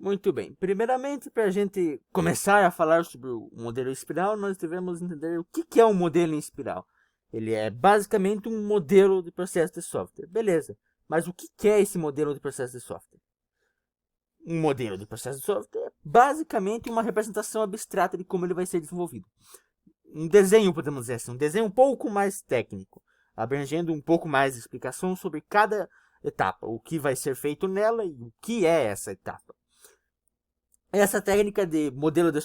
Muito bem. Primeiramente, para a gente começar a falar sobre o modelo em espiral, nós devemos entender o que é um modelo em espiral. Ele é basicamente um modelo de processo de software. Beleza. Mas o que é esse modelo de processo de software? Um modelo de processo de software é basicamente uma representação abstrata de como ele vai ser desenvolvido. Um desenho, podemos dizer assim, um desenho um pouco mais técnico, abrangendo um pouco mais de explicação sobre cada etapa, o que vai ser feito nela e o que é essa etapa. Essa técnica de modelo de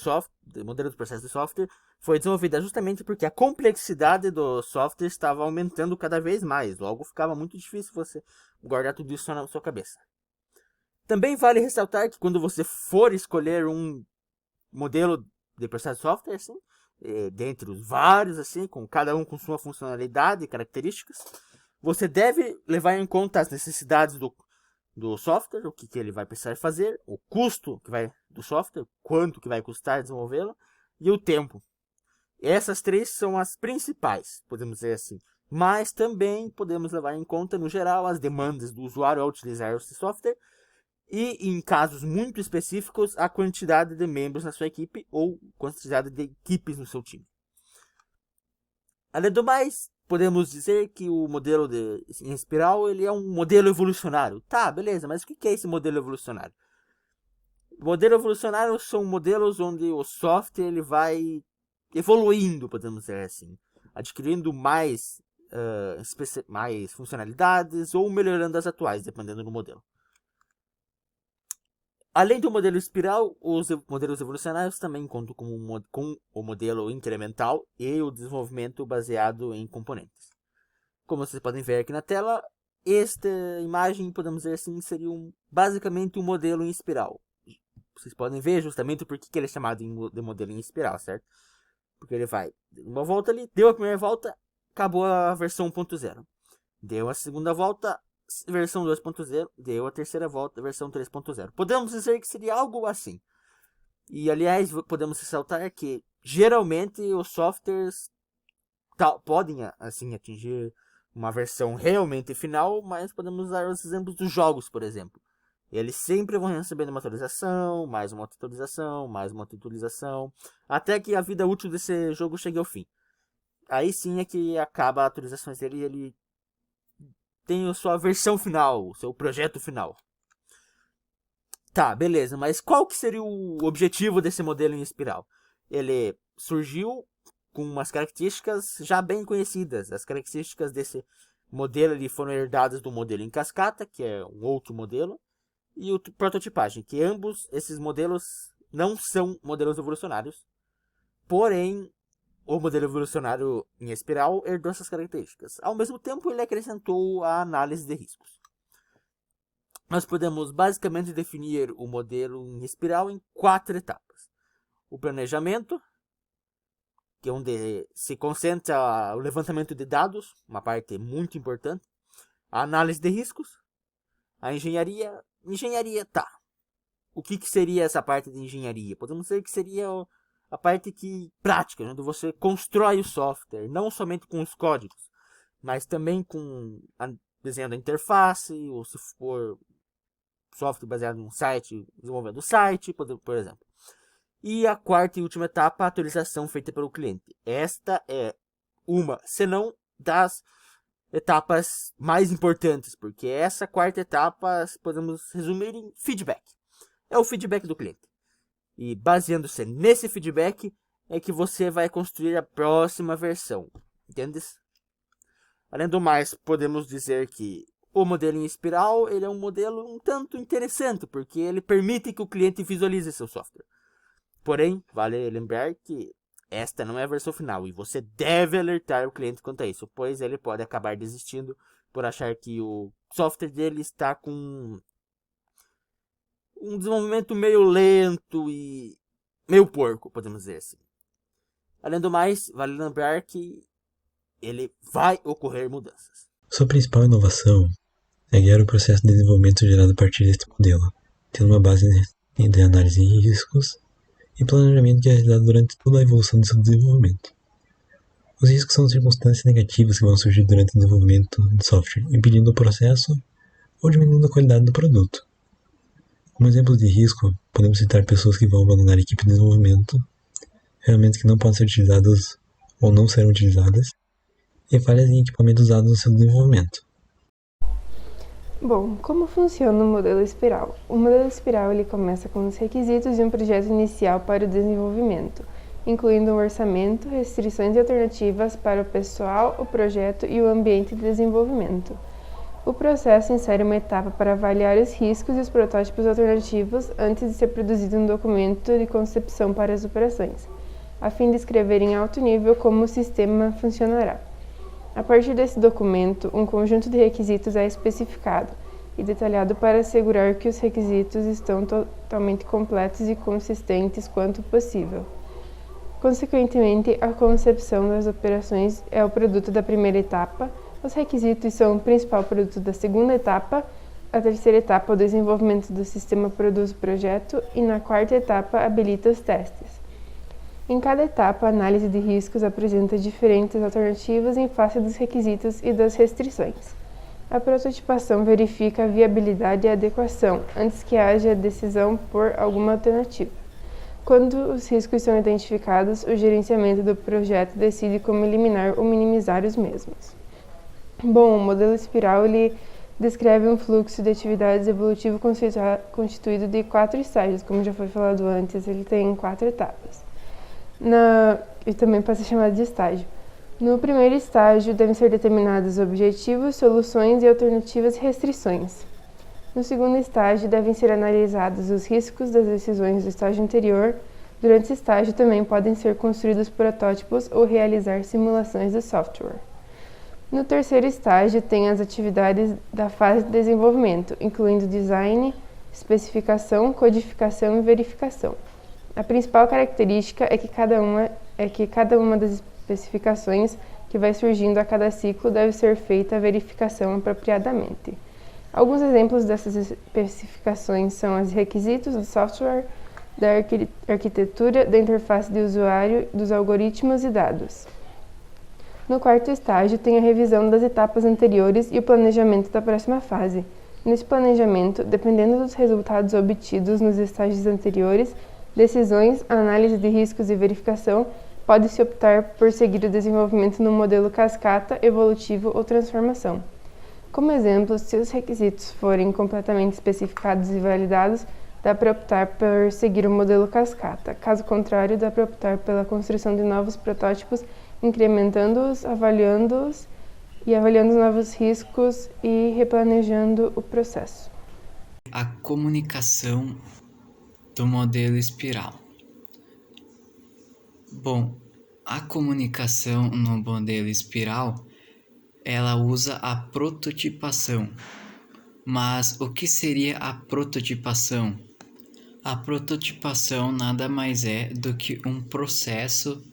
processo de software, foi desenvolvida justamente porque a complexidade do software estava aumentando cada vez mais. Logo, ficava muito difícil você guardar tudo isso na sua cabeça. Também vale ressaltar que quando você for escolher um modelo de processo de software, assim, dentre os vários, assim, com cada um com sua funcionalidade e características, você deve levar em conta as necessidades do software, o que ele vai precisar fazer, o custo do software, quanto que vai custar desenvolvê-lo, e o tempo. Essas três são as principais, podemos dizer assim. Mas também podemos levar em conta, no geral, as demandas do usuário ao utilizar esse software e, em casos muito específicos, a quantidade de membros na sua equipe ou quantidade de equipes no seu time. Além do mais, podemos dizer que o modelo em espiral ele é um modelo evolucionário. Tá, beleza, mas o que é esse modelo evolucionário? Modelo evolucionário são modelos onde o software ele vai evoluindo, podemos dizer assim, adquirindo mais funcionalidades ou melhorando as atuais, dependendo do modelo. Além do modelo espiral, os modelos evolucionários também contam com o modelo incremental e o desenvolvimento baseado em componentes. Como vocês podem ver aqui na tela, esta imagem, podemos dizer assim, seria basicamente um modelo em espiral. Vocês podem ver justamente por que ele é chamado de modelo em espiral, certo? Porque ele vai uma volta ali, deu a primeira volta, acabou a versão 1.0. Deu a segunda volta, versão 2.0, deu a terceira volta, versão 3.0. Podemos dizer que seria algo assim. E, aliás, podemos ressaltar que, geralmente, os softwares podem, assim, atingir uma versão realmente final, mas podemos usar os exemplos dos jogos, por exemplo. Eles sempre vão recebendo uma atualização, mais uma atualização, mais uma atualização, até que a vida útil desse jogo chegue ao fim. Aí sim é que acaba a atualização dele e ele tem a sua versão final, o seu projeto final. Tá, beleza, mas qual que seria o objetivo desse modelo em espiral? Ele surgiu com umas características já bem conhecidas. As características desse modelo ali foram herdadas do modelo em cascata, que é um outro modelo, e o prototipagem, que ambos esses modelos não são modelos evolucionários, porém o modelo evolucionário em espiral herdou essas características. Ao mesmo tempo, ele acrescentou a análise de riscos. Nós podemos basicamente definir o modelo em espiral em 4 etapas. O planejamento, que é onde se concentra o levantamento de dados, uma parte muito importante. A análise de riscos. A engenharia. Engenharia, tá. O que seria essa parte de engenharia? Podemos dizer que seria a parte prática, onde você constrói o software, não somente com os códigos, mas também com desenho da interface, ou se for software baseado em um site, desenvolvendo o site, por exemplo. E a quarta e última etapa, a atualização feita pelo cliente. Esta é uma, se não das etapas mais importantes, porque essa quarta etapa podemos resumir em feedback. É o feedback do cliente. E baseando-se nesse feedback é que você vai construir a próxima versão. Entendes? Além do mais, podemos dizer que o modelo em espiral ele é um modelo um tanto interessante, porque ele permite que o cliente visualize seu software. Porém, vale lembrar que esta não é a versão final e você deve alertar o cliente quanto a isso, pois ele pode acabar desistindo por achar que o software dele está com um desenvolvimento meio lento e meio porco, podemos dizer assim. Além do mais, vale lembrar que ele vai ocorrer mudanças. Sua principal inovação é guiar o processo de desenvolvimento gerado a partir deste modelo, tendo uma base de análise de riscos e planejamento que é realizado durante toda a evolução do seu desenvolvimento. Os riscos são circunstâncias negativas que vão surgir durante o desenvolvimento de software, impedindo o processo ou diminuindo a qualidade do produto. Como exemplo de risco, podemos citar pessoas que vão abandonar a equipe de desenvolvimento, ferramentas que não podem ser utilizadas ou não serão utilizadas, e falhas em equipamento usados no seu desenvolvimento. Bom, como funciona o modelo espiral? O modelo espiral ele começa com os requisitos de um projeto inicial para o desenvolvimento, incluindo um orçamento, restrições e alternativas para o pessoal, o projeto e o ambiente de desenvolvimento. O processo insere uma etapa para avaliar os riscos e os protótipos alternativos antes de ser produzido um documento de concepção para as operações, a fim de escrever em alto nível como o sistema funcionará. A partir desse documento, um conjunto de requisitos é especificado e detalhado para assegurar que os requisitos estão totalmente completos e consistentes quanto possível. Consequentemente, a concepção das operações é o produto da primeira etapa, os requisitos são o principal produto da segunda etapa, a terceira etapa, o desenvolvimento do sistema produz o projeto e na quarta etapa habilita os testes. Em cada etapa, a análise de riscos apresenta diferentes alternativas em face dos requisitos e das restrições. A prototipação verifica a viabilidade e a adequação, antes que haja decisão por alguma alternativa. Quando os riscos são identificados, o gerenciamento do projeto decide como eliminar ou minimizar os mesmos. Bom, o modelo espiral ele descreve um fluxo de atividades evolutivo constituído de 4 estágios, como já foi falado antes, ele tem 4 etapas. E também pode ser chamado de estágio. No primeiro estágio, devem ser determinados objetivos, soluções e alternativas e restrições. No segundo estágio, devem ser analisados os riscos das decisões do estágio anterior. Durante esse estágio, também podem ser construídos protótipos ou realizar simulações do software. No terceiro estágio, tem as atividades da fase de desenvolvimento, incluindo design, especificação, codificação e verificação. A principal característica é que cada uma das especificações que vai surgindo a cada ciclo deve ser feita a verificação apropriadamente. Alguns exemplos dessas especificações são os requisitos do software, da arquitetura, da interface de usuário, dos algoritmos e dados. No quarto estágio, tem a revisão das etapas anteriores e o planejamento da próxima fase. Nesse planejamento, dependendo dos resultados obtidos nos estágios anteriores, decisões, análise de riscos e verificação, pode-se optar por seguir o desenvolvimento no modelo cascata, evolutivo ou transformação. Como exemplo, se os requisitos forem completamente especificados e validados, dá para optar por seguir o modelo cascata. Caso contrário, dá para optar pela construção de novos protótipos, incrementando-os, avaliando-os e avaliando os novos riscos e replanejando o processo. A comunicação do modelo espiral. Bom, a comunicação no modelo espiral, ela usa a prototipação. Mas o que seria a prototipação? A prototipação nada mais é do que um processo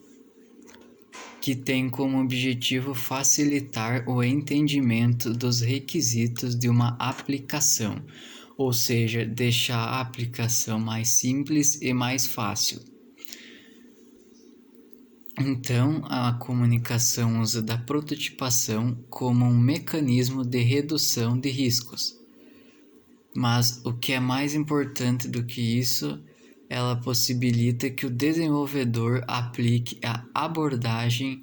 que tem como objetivo facilitar o entendimento dos requisitos de uma aplicação, ou seja, deixar a aplicação mais simples e mais fácil. Então, a comunicação usa da prototipação como um mecanismo de redução de riscos. Mas o que é mais importante do que isso, ela possibilita que o desenvolvedor aplique a abordagem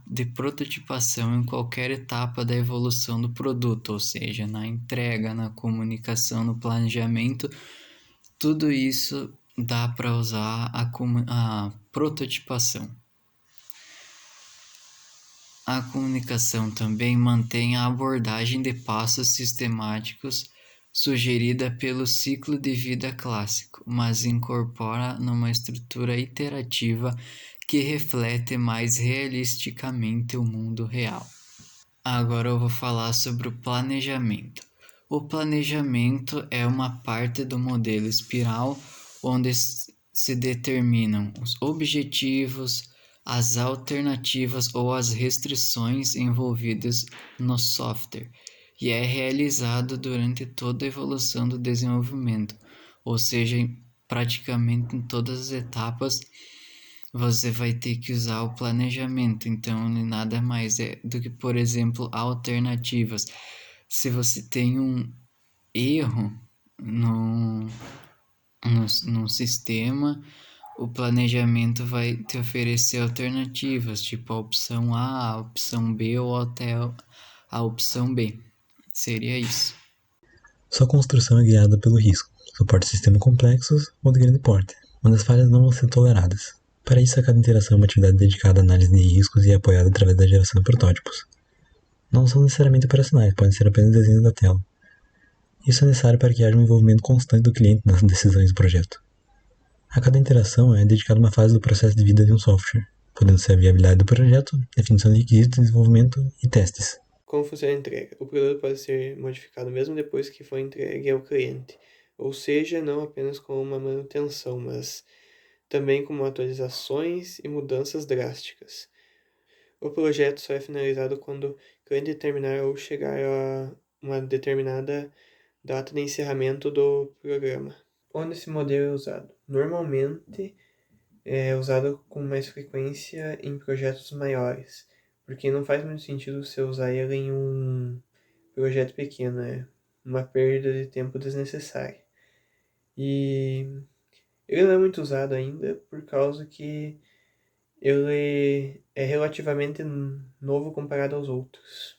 de prototipação em qualquer etapa da evolução do produto, ou seja, na entrega, na comunicação, no planejamento, tudo isso dá para usar a prototipação. A comunicação também mantém a abordagem de passos sistemáticos sugerida pelo ciclo de vida clássico, mas incorpora numa estrutura iterativa que reflete mais realisticamente o mundo real. Agora eu vou falar sobre o planejamento. O planejamento é uma parte do modelo espiral onde se determinam os objetivos, as alternativas ou as restrições envolvidas no software, e é realizado durante toda a evolução do desenvolvimento, ou seja, praticamente em todas as etapas você vai ter que usar o planejamento. Então, nada mais é do que, por exemplo, alternativas. Se você tem um erro num sistema, o planejamento vai te oferecer alternativas, tipo a opção A, a opção B ou até a opção B. Seria isso. Sua construção é guiada pelo risco, suporta sistemas complexos ou de grande porte, onde as falhas não vão ser toleradas. Para isso, cada interação é uma atividade dedicada à análise de riscos e é apoiada através da geração de protótipos. Não são necessariamente operacionais, podem ser apenas desenhos da tela. Isso é necessário para que haja um envolvimento constante do cliente nas decisões do projeto. A cada interação é dedicada uma fase do processo de vida de um software, podendo ser a viabilidade do projeto, definição de requisitos, desenvolvimento e testes. Como funciona a entrega? O produto pode ser modificado mesmo depois que foi entregue ao cliente, ou seja, não apenas com uma manutenção, mas também com atualizações e mudanças drásticas. O projeto só é finalizado quando o cliente terminar ou chegar a uma determinada data de encerramento do programa. Onde esse modelo é usado? Normalmente é usado com mais frequência em projetos maiores, porque não faz muito sentido você usar ele em um projeto pequeno, é uma perda de tempo desnecessária. E ele não é muito usado ainda por causa que ele é relativamente novo comparado aos outros.